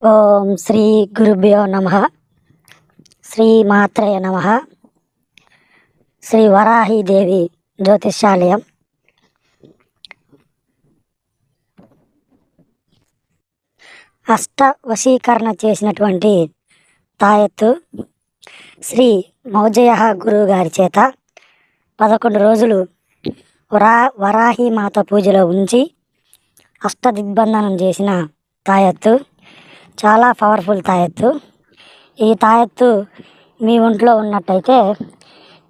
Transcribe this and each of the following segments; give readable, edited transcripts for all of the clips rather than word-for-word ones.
ఓం శ్రీ గురుభ్యో నమ. శ్రీ మాత్రేయ నమ. శ్రీ వరాహీదేవి జ్యోతిష్యాలయం. అష్ట వశీకరణ చేసినటువంటి తాయెత్తు శ్రీ మౌజయ గురువు గారి చేత 11 రోజులు వరాహి మాత పూజలో ఉంచి అష్టదిగ్బంధనం చేసిన తాయెత్తు. చాలా పవర్ఫుల్ తాయెత్తు. ఈ తాయెత్తు మీ ఒంట్లో ఉన్నట్టయితే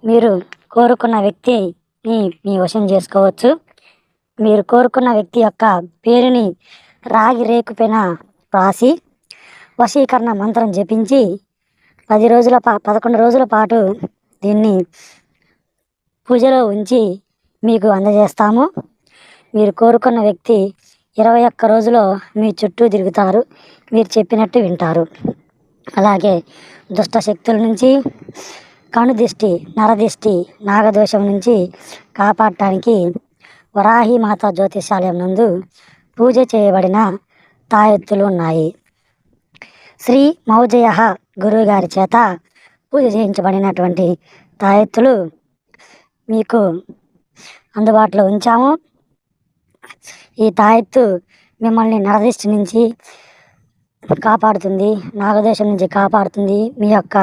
మీరు కోరుకున్న వ్యక్తిని మీ వశం చేసుకోవచ్చు. మీరు కోరుకున్న వ్యక్తి యొక్క పేరుని రాగి రేకుపైన రాసి వశీకరణ మంత్రం జపించి 11 రోజుల పాటు దీన్ని పూజలో ఉంచి మీకు అందజేస్తాము. మీరు కోరుకున్న వ్యక్తి 21 రోజులో మీ చుట్టూ తిరుగుతారు. మీరు చెప్పినట్టు వింటారు. అలాగే దుష్ట శక్తుల నుంచి, కనుదిష్టి, నరదిష్టి, నాగదోషం నుంచి కాపాడటానికి వరాహి మాత జ్యోతిషాలయం నందు పూజ చేయబడిన తాయెత్తులు ఉన్నాయి. శ్రీ మౌజయ గురువు గారి చేత పూజ చేయించబడినటువంటి తాయెత్తులు మీకు అందుబాటులో ఉంచాము. ఈ తాయెత్తు మిమ్మల్ని నరదిష్టి నుంచి కాపాడుతుంది, నాగదోషం నుంచి కాపాడుతుంది, మీ యొక్క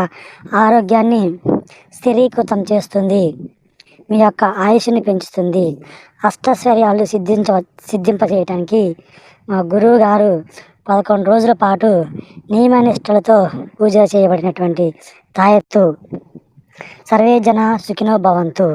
ఆరోగ్యాన్ని స్థిరీకృతం చేస్తుంది, మీ యొక్క ఆయుష్ని పెంచుతుంది. అష్టైశ్వర్యాలు సిద్ధింపజేయటానికి మా గురువు గారు 11 రోజుల పాటు నియమనిష్టలతో పూజ చేయబడినటువంటి తాయెత్తు. సర్వే జన సుఖినో భవంతు.